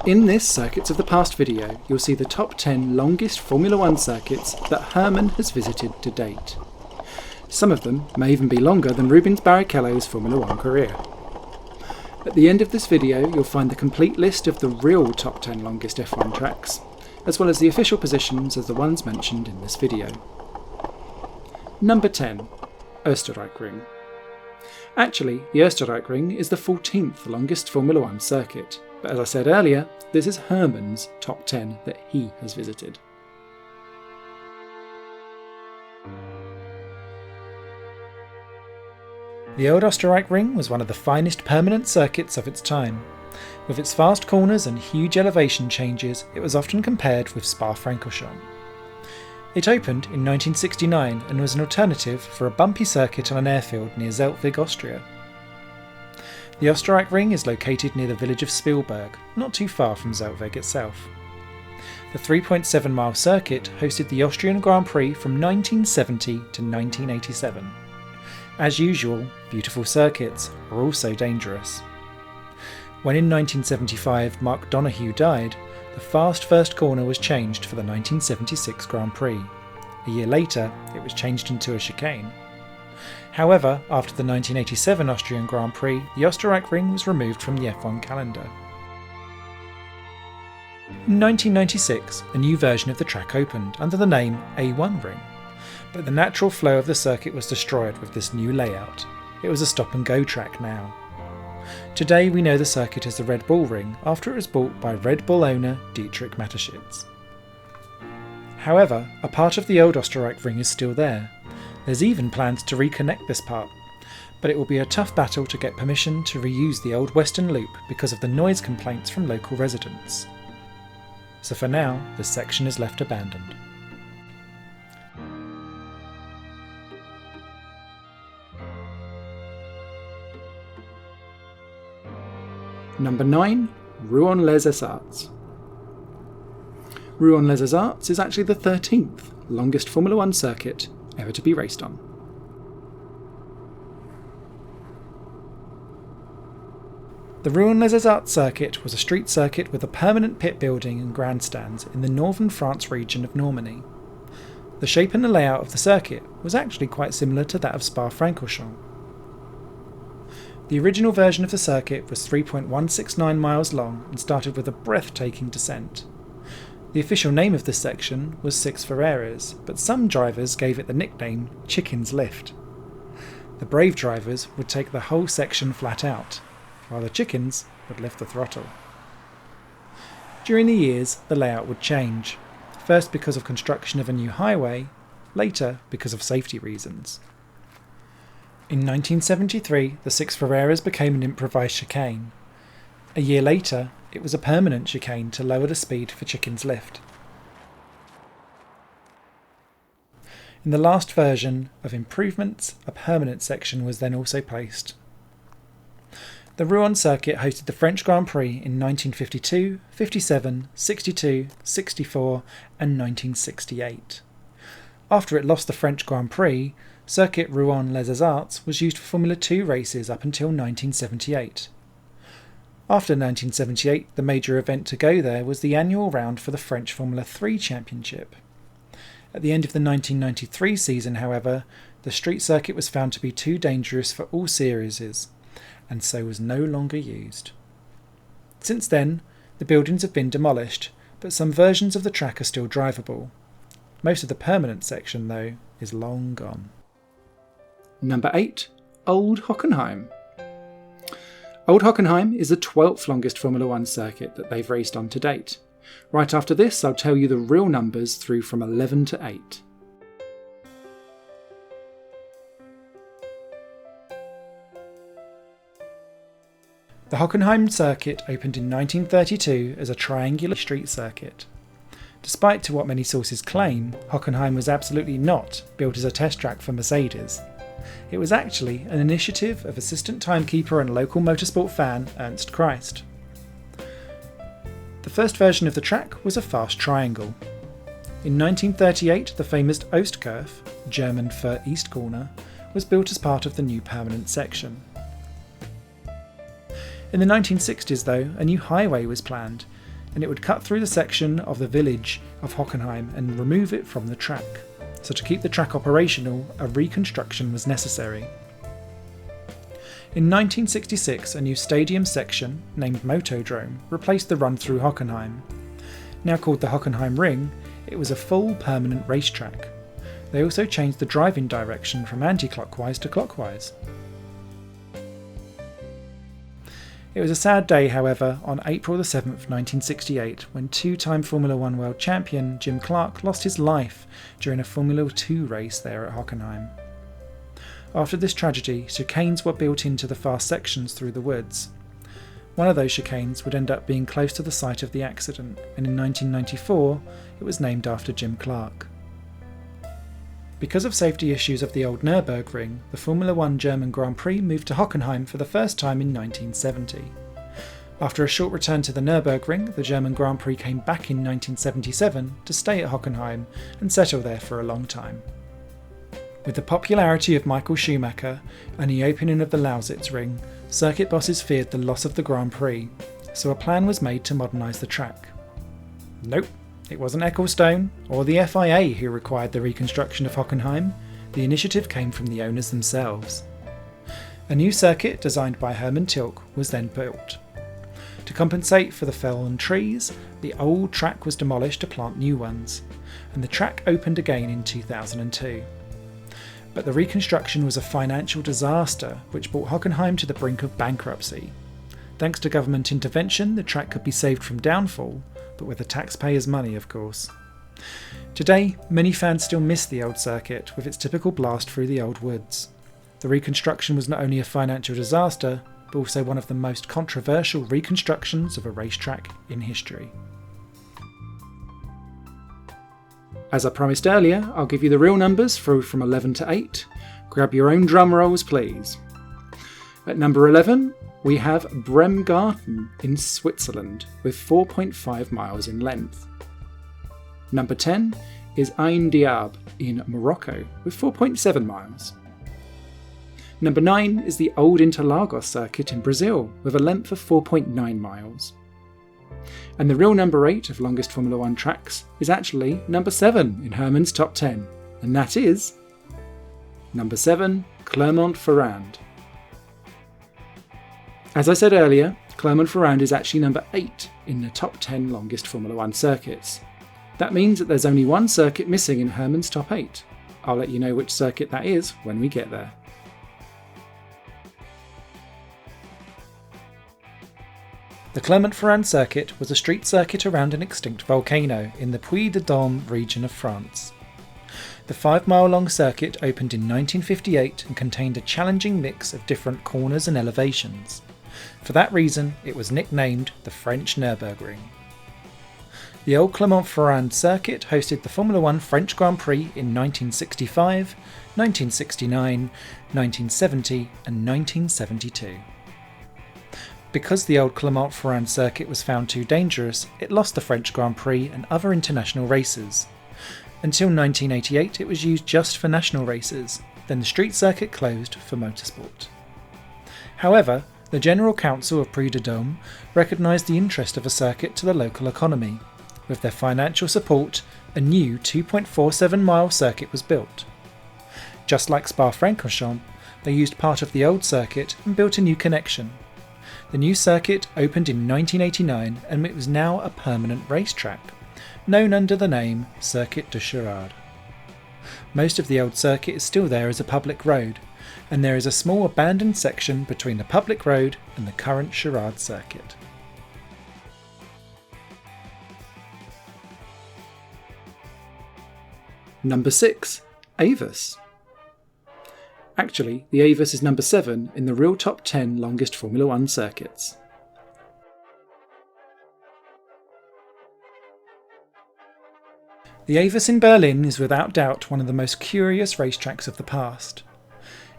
In this Circuits of the Past video, you'll see the top 10 longest Formula 1 circuits that Hermann has visited to date. Some of them may even be longer than Rubens Barrichello's Formula 1 career. At the end of this video, you'll find the complete list of the real top 10 longest F1 tracks, as well as the official positions of the ones mentioned in this video. Number 10. Österreichring. Actually, the Österreichring is the 14th longest Formula 1 circuit, but as I said earlier, this is Hermann's top 10 that he has visited. The old Österreichring was one of the finest permanent circuits of its time. With its fast corners and huge elevation changes, it was often compared with Spa-Francorchamps. It opened in 1969 and was an alternative for a bumpy circuit on an airfield near Zeltwig, Austria. The Österreichring is located near the village of Spielberg, not too far from Zeltwig itself. The 3.7-mile circuit hosted the Austrian Grand Prix from 1970 to 1987. As usual, beautiful circuits are also dangerous. When in 1975 Mark Donoghue died, the fast first corner was changed for the 1976 Grand Prix. A year later, it was changed into a chicane. However, after the 1987 Austrian Grand Prix, the Österreichring was removed from the F1 calendar. In 1996, a new version of the track opened under the name A1 Ring, but the natural flow of the circuit was destroyed with this new layout. It was a stop-and-go track now. Today we know the circuit as the Red Bull Ring after it was bought by Red Bull owner Dietrich Mateschitz. However, a part of the old Österreichring is still there. There's even plans to reconnect this part, but it will be a tough battle to get permission to reuse the old Western Loop because of the noise complaints from local residents. So for now, this section is left abandoned. Number 9. Rouen-les-Essarts. Rouen-les-Essarts is actually the 13th longest Formula 1 circuit ever to be raced on. The Rouen-les-Essarts circuit was a street circuit with a permanent pit building and grandstands in the northern France region of Normandy. The shape and the layout of the circuit was actually quite similar to that of Spa-Francorchamps. The original version of the circuit was 3.169 miles long and started with a breathtaking descent. The official name of this section was Six Ferraris, but some drivers gave it the nickname Chicken's Lift. The brave drivers would take the whole section flat out, while the chickens would lift the throttle. During the years, the layout would change, first because of construction of a new highway, later because of safety reasons. In 1973, the Six Ferraris became an improvised chicane. A year later, it was a permanent chicane to lower the speed for Chicken's Lift. In the last version of improvements, a permanent section was then also placed. The Rouen circuit hosted the French Grand Prix in 1952, 57, 62, 64 and 1968. After it lost the French Grand Prix, Circuit Rouen-les-Essarts was used for Formula 2 races up until 1978. After 1978, the major event to go there was the annual round for the French Formula 3 Championship. At the end of the 1993 season, however, the street circuit was found to be too dangerous for all series, and so was no longer used. Since then, the buildings have been demolished, but some versions of the track are still drivable. Most of the permanent section, though, is long gone. Number 8. Old Hockenheim. Old Hockenheim is the 12th longest Formula 1 circuit that they've raced on to date. Right after this, I'll tell you the real numbers through from 11 to 8. The Hockenheim circuit opened in 1932 as a triangular street circuit. Despite to what many sources claim, Hockenheim was absolutely not built as a test track for Mercedes. It was actually an initiative of assistant timekeeper and local motorsport fan Ernst Christ. The first version of the track was a fast triangle. In 1938, the famous Ostkurve, German for East Corner, was built as part of the new permanent section. In the 1960s, though, a new highway was planned, and it would cut through the section of the village of Hockenheim and remove it from the track. So to keep the track operational, a reconstruction was necessary. In 1966, a new stadium section, named Motodrome, replaced the run through Hockenheim. Now called the Hockenheim Ring, it was a full permanent racetrack. They also changed the driving direction from anti-clockwise to clockwise. It was a sad day, however, on April 7, 1968, when two-time Formula 1 world champion Jim Clark lost his life during a Formula 2 race there at Hockenheim. After this tragedy, chicanes were built into the fast sections through the woods. One of those chicanes would end up being close to the site of the accident, and in 1994 it was named after Jim Clark. Because of safety issues of the old Nürburgring, the Formula 1 German Grand Prix moved to Hockenheim for the first time in 1970. After a short return to the Nürburgring, the German Grand Prix came back in 1977 to stay at Hockenheim and settle there for a long time. With the popularity of Michael Schumacher and the opening of the Lausitz Ring, circuit bosses feared the loss of the Grand Prix, so a plan was made to modernise the track. Nope. It wasn't Ecclestone or the FIA who required the reconstruction of Hockenheim. The initiative came from the owners themselves. A new circuit designed by Hermann Tilke was then built. To compensate for the fallen trees, the old track was demolished to plant new ones, and the track opened again in 2002. But the reconstruction was a financial disaster which brought Hockenheim to the brink of bankruptcy. Thanks to government intervention, the track could be saved from downfall, but with the taxpayers' money, of course. Today, many fans still miss the old circuit with its typical blast through the old woods. The reconstruction was not only a financial disaster, but also one of the most controversial reconstructions of a racetrack in history. As I promised earlier, I'll give you the real numbers through from 11 to 8. Grab your own drum rolls, please. At number 11, we have Bremgarten in Switzerland, with 4.5 miles in length. Number 10 is Ain Diab in Morocco, with 4.7 miles. Number 9 is the Old Interlagos circuit in Brazil, with a length of 4.9 miles. And the real number 8 of longest Formula 1 tracks is actually number 7 in Hermann's top 10, and that is number 7, Clermont-Ferrand. As I said earlier, Clermont-Ferrand is actually number 8 in the top 10 longest Formula 1 circuits. That means that there's only one circuit missing in Hermann's top 8. I'll let you know which circuit that is when we get there. The Clermont-Ferrand circuit was a street circuit around an extinct volcano in the Puy-de-Dôme region of France. The 5-mile-long circuit opened in 1958 and contained a challenging mix of different corners and elevations. For that reason, it was nicknamed the French Nürburgring. The old Clermont-Ferrand circuit hosted the Formula 1 French Grand Prix in 1965, 1969, 1970 and 1972. Because the old Clermont-Ferrand circuit was found too dangerous, it lost the French Grand Prix and other international races. Until 1988 it was used just for national races, then the street circuit closed for motorsport. However, the General Council of Puy-de-Dôme recognised the interest of a circuit to the local economy. With their financial support, a new 2.47-mile circuit was built. Just like Spa-Francorchamps, they used part of the old circuit and built a new connection. The new circuit opened in 1989 and it was now a permanent racetrack, known under the name Circuit de Charade. Most of the old circuit is still there as a public road, and there is a small abandoned section between the public road and the current Charade circuit. Number 6. AVUS. Actually, the AVUS is number 7 in the real top 10 longest Formula 1 circuits. The AVUS in Berlin is without doubt one of the most curious racetracks of the past.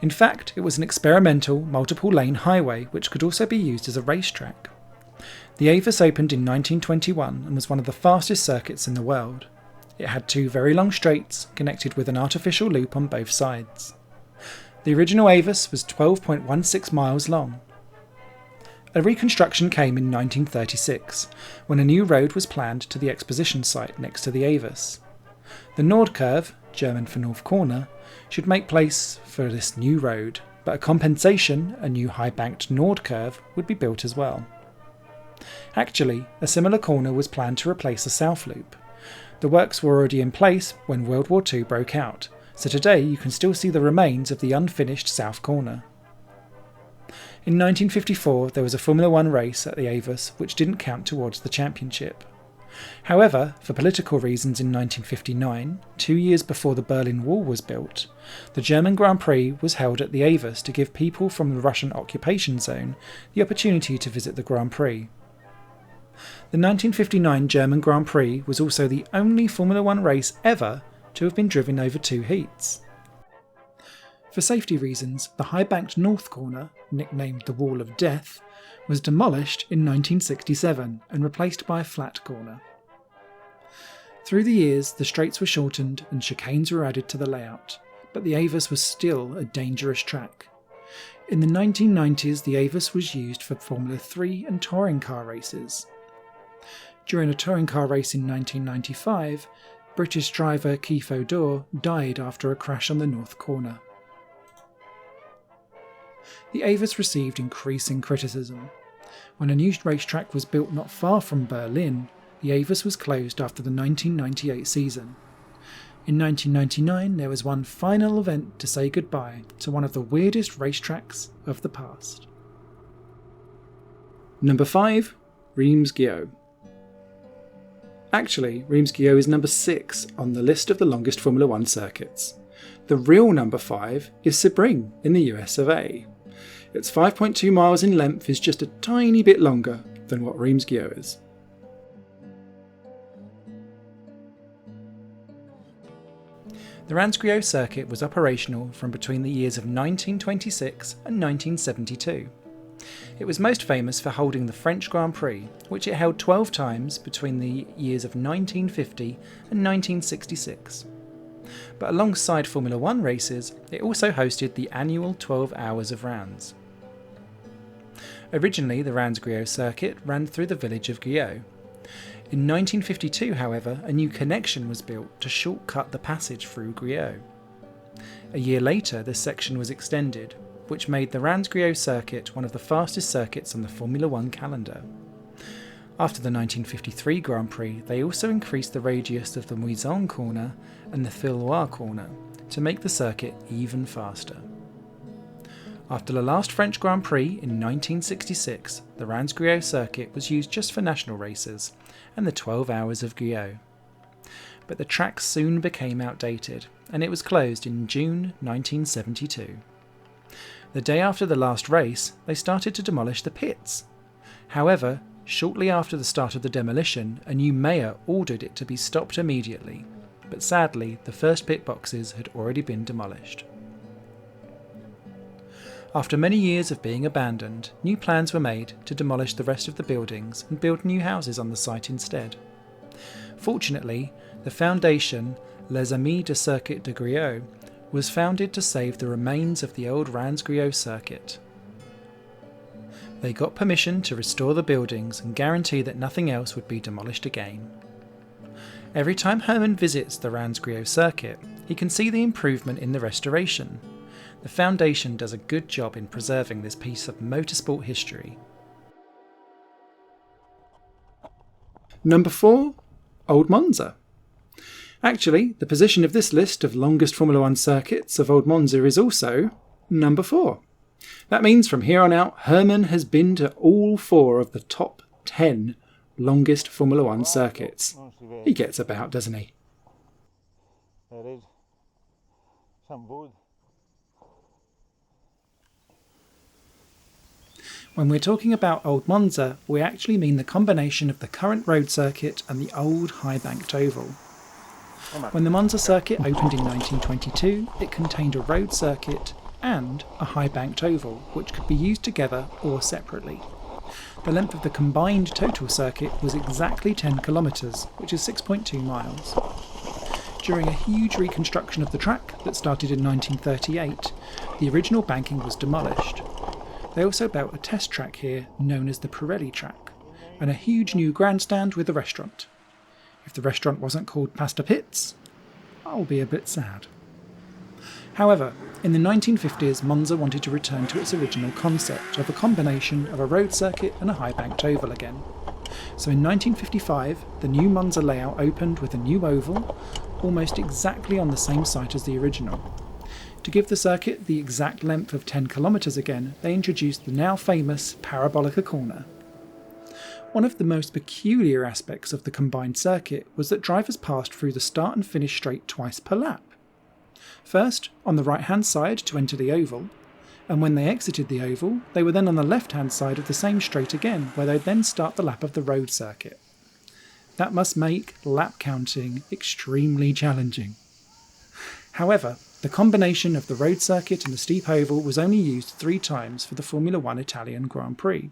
In fact, it was an experimental, multiple-lane highway which could also be used as a racetrack. The AVUS opened in 1921 and was one of the fastest circuits in the world. It had 2 very long straights connected with an artificial loop on both sides. The original AVUS was 12.16 miles long. A reconstruction came in 1936, when a new road was planned to the exposition site next to the AVUS. The Nordkurve, German for North Corner, should make place for this new road, but a compensation, a new high-banked Nordkurve, would be built as well. Actually, a similar corner was planned to replace the South Loop. The works were already in place when World War II broke out, so today you can still see the remains of the unfinished South Corner. In 1954 there was a Formula 1 race at the AVUS which didn't count towards the championship. However, for political reasons in 1959, 2 years before the Berlin Wall was built, the German Grand Prix was held at the AVUS to give people from the Russian occupation zone the opportunity to visit the Grand Prix. The 1959 German Grand Prix was also the only Formula 1 race ever to have been driven over 2 heats. For safety reasons, the high-banked North Corner, nicknamed the Wall of Death, was demolished in 1967 and replaced by a flat corner. Through the years, the straights were shortened and chicanes were added to the layout, but the AVUS was still a dangerous track. In the 1990s, the AVUS was used for Formula 3 and touring car races. During a touring car race in 1995, British driver Keith O'Dore died after a crash on the North Corner. The AVUS received increasing criticism. When a new racetrack was built not far from Berlin, the AVUS was closed after the 1998 season. In 1999 there was one final event to say goodbye to one of the weirdest racetracks of the past. Number 5. Reims-Gueux. Actually, Reims-Gueux is number 6 on the list of the longest Formula 1 circuits. The real number 5 is Sebring in the US of A. Its 5.2 miles in length is just a tiny bit longer than what Reims-Gueux is. The Reims-Gueux circuit was operational from between the years of 1926 and 1972. It was most famous for holding the French Grand Prix, which it held 12 times between the years of 1950 and 1966. But alongside Formula 1 races, it also hosted the annual 12 Hours of Reims. Originally, the Reims-Gueux circuit ran through the village of Gueux. In 1952, however, a new connection was built to shortcut the passage through Gueux. A year later, this section was extended, which made the Reims-Gueux circuit one of the fastest circuits on the Formula 1 calendar. After the 1953 Grand Prix, they also increased the radius of the Moisson corner and the Fillois corner to make the circuit even faster. After the last French Grand Prix in 1966, the Reims-Gueux circuit was used just for national races and the 12 Hours of Gueux. But the track soon became outdated, and it was closed in June 1972. The day after the last race, they started to demolish the pits. However, shortly after the start of the demolition, a new mayor ordered it to be stopped immediately, but sadly the first pit boxes had already been demolished. After many years of being abandoned, new plans were made to demolish the rest of the buildings and build new houses on the site instead. Fortunately, the foundation Les Amis du Circuit de Gueux was founded to save the remains of the old Reims-Gueux circuit. They got permission to restore the buildings and guarantee that nothing else would be demolished again. Every time Hermann visits the Reims-Gueux circuit, he can see the improvement in the restoration. The foundation does a good job in preserving this piece of motorsport history. Number 4. Old Monza. Actually, the position of this list of longest Formula 1 circuits of Old Monza is also number 4. That means from here on out, Hermann has been to all 4 of the top 10 longest Formula 1 circuits. He gets about, doesn't he? When we're talking about Old Monza, we actually mean the combination of the current road circuit and the old high-banked oval. When the Monza circuit opened in 1922, it contained a road circuit and a high-banked oval, which could be used together or separately. The length of the combined total circuit was exactly 10 kilometres, which is 6.2 miles. During a huge reconstruction of the track that started in 1938, the original banking was demolished. They also built a test track here known as the Pirelli track, and a huge new grandstand with a restaurant. If the restaurant wasn't called Pasta Pits, I'll be a bit sad. However, in the 1950s, Monza wanted to return to its original concept of a combination of a road circuit and a high-banked oval again. So in 1955, the new Monza layout opened with a new oval, almost exactly on the same site as the original. To give the circuit the exact length of 10 kilometres again, they introduced the now famous Parabolica corner. One of the most peculiar aspects of the combined circuit was that drivers passed through the start and finish straight twice per lap. First, on the right-hand side to enter the oval, and when they exited the oval, they were then on the left-hand side of the same straight again, where they'd then start the lap of the road circuit. That must make lap counting extremely challenging. However, the combination of the road circuit and the steep oval was only used 3 times for the Formula One Italian Grand Prix,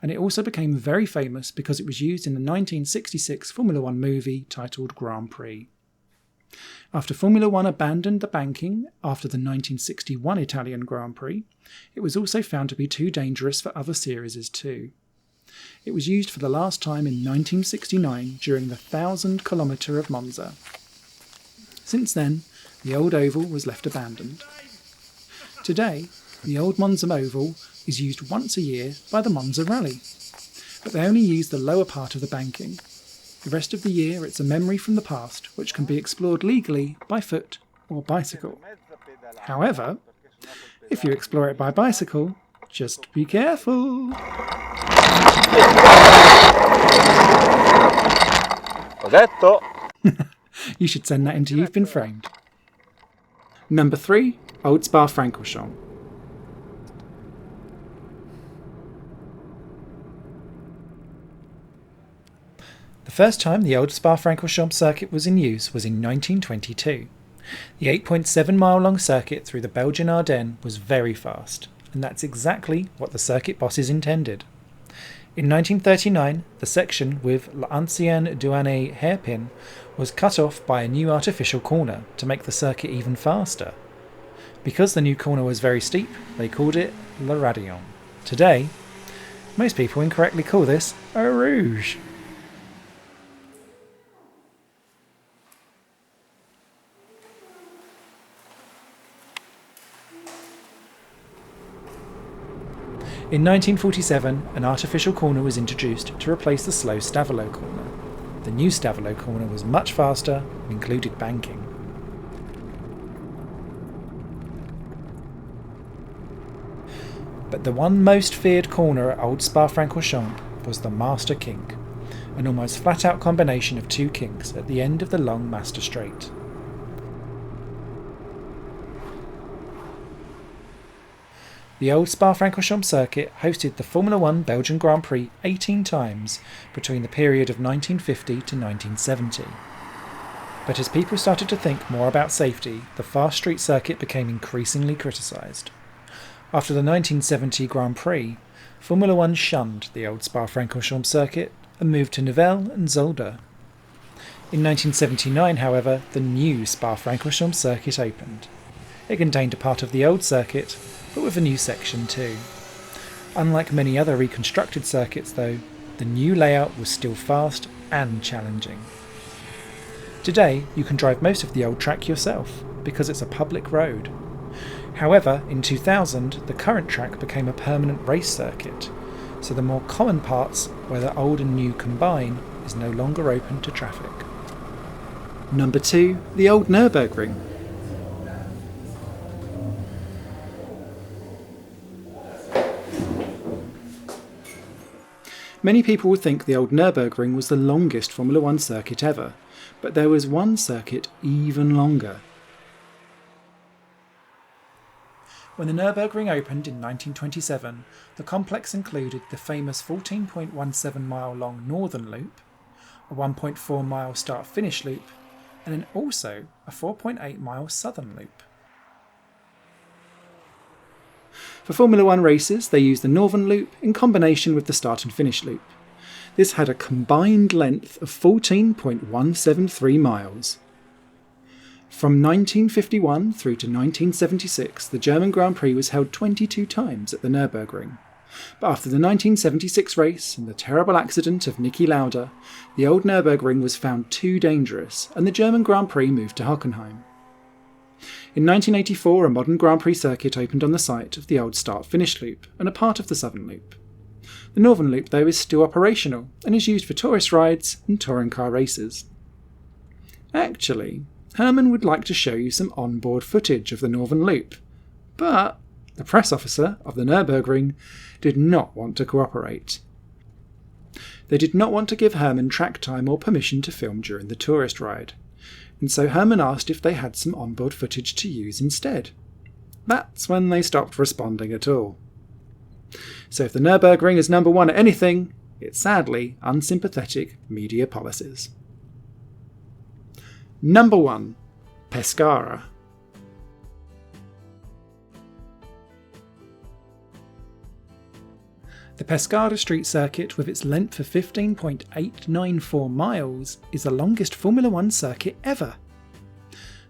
and it also became very famous because it was used in the 1966 Formula One movie titled Grand Prix. After Formula One abandoned the banking after the 1961 Italian Grand Prix, it was also found to be too dangerous for other series too. It was used for the last time in 1969 during the 1,000 kilometre of Monza. Since then, the old oval was left abandoned. Today, the old Monza oval is used once a year by the Monza Rally, but they only use the lower part of the banking. The rest of the year it's a memory from the past which can be explored legally by foot or bicycle. However, if you explore it by bicycle, just be careful. Ho detto. You should send that into You've Been Framed. Number 3, Old Spa-Francorchamps. The first time the old Spa-Francorchamps circuit was in use was in 1922. The 8.7 mile long circuit through the Belgian Ardennes was very fast, and that's exactly what the circuit bosses intended. In 1939, the section with l'Ancienne Douane hairpin was cut off by a new artificial corner to make the circuit even faster. Because the new corner was very steep, they called it Le Radillon. Today, most people incorrectly call this a rouge. In 1947, an artificial corner was introduced to replace the slow Stavelot corner. The new Stavelot corner was much faster and included banking. But the one most feared corner at Old Spa-Francorchamps was the Master Kink, an almost flat-out combination of 2 kinks at the end of the long Master Straight. The old Spa-Francorchamps circuit hosted the Formula One Belgian Grand Prix 18 times between the period of 1950 to 1970. But as people started to think more about safety, the fast street circuit became increasingly criticised. After the 1970 Grand Prix, Formula One shunned the old Spa-Francorchamps circuit and moved to Nivelles and Zolder. In 1979, however, the new Spa-Francorchamps circuit opened. It contained a part of the old circuit, but with a new section too. Unlike many other reconstructed circuits though, the new layout was still fast and challenging. Today you can drive most of the old track yourself, because it's a public road. However, in 2000 the current track became a permanent race circuit, so the more common parts, where the old and new combine, is no longer open to traffic. Number 2, the old Nürburgring. Many people would think the old Nürburgring was the longest Formula One circuit ever, but there was one circuit even longer. When the Nürburgring opened in 1927, the complex included the famous 14.17 mile long northern loop, a 1.4 mile start-finish loop, and then also a 4.8 mile southern loop. For Formula One races, they used the Northern Loop in combination with the Start and Finish Loop. This had a combined length of 14.173 miles. From 1951 through to 1976, the German Grand Prix was held 22 times at the Nürburgring. But after the 1976 race and the terrible accident of Niki Lauda, the old Nürburgring was found too dangerous and the German Grand Prix moved to Hockenheim. In 1984, a modern Grand Prix circuit opened on the site of the old start-finish loop and a part of the southern loop. The northern loop, though, is still operational and is used for tourist rides and touring car races. Actually, Hermann would like to show you some onboard footage of the northern loop, but the press officer of the Nürburgring did not want to cooperate. They did not want to give Hermann track time or permission to film during the tourist ride, and so Hermann asked if they had some onboard footage to use instead. That's when they stopped responding at all. So if the Nürburgring is number one at anything, it's sadly unsympathetic media policies. Number 1. Pescara. The Pescara street circuit, with its length of 15.894 miles, is the longest Formula 1 circuit ever.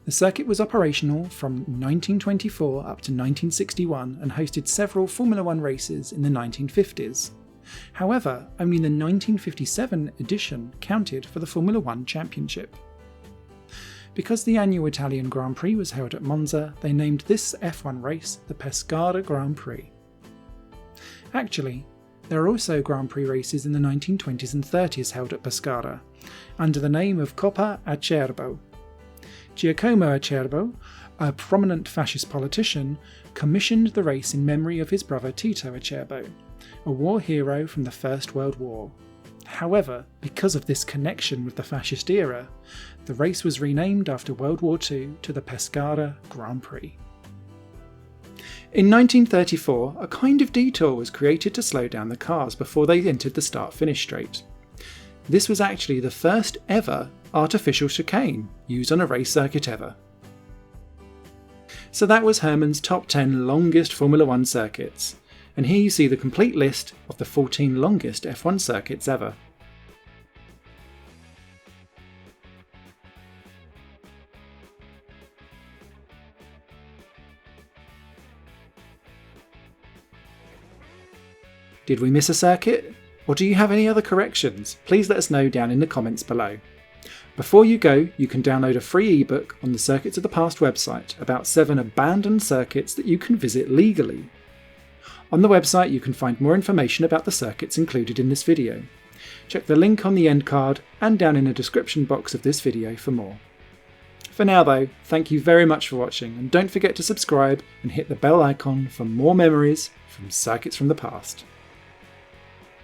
The circuit was operational from 1924 up to 1961 and hosted several Formula 1 races in the 1950s. However, only the 1957 edition counted for the Formula 1 championship. Because the annual Italian Grand Prix was held at Monza, they named this F1 race the Pescara Grand Prix. Actually, there are also Grand Prix races in the 1920s and 30s held at Pescara, under the name of Coppa Acerbo. Giacomo Acerbo, a prominent fascist politician, commissioned the race in memory of his brother Tito Acerbo, a war hero from the First World War. However, because of this connection with the fascist era, the race was renamed after World War II to the Pescara Grand Prix. In 1934, a kind of detour was created to slow down the cars before they entered the start-finish straight. This was actually the first ever artificial chicane used on a race circuit ever. So that was Hermann's top 10 longest Formula 1 circuits, and here you see the complete list of the 14 longest F1 circuits ever. Did we miss a circuit? Or do you have any other corrections? Please let us know down in the comments below. Before you go, you can download a free ebook on the Circuits of the Past website about 7 abandoned circuits that you can visit legally. On the website you can find more information about the circuits included in this video. Check the link on the end card and down in the description box of this video for more. For now though, thank you very much for watching, and don't forget to subscribe and hit the bell icon for more memories from Circuits from the Past.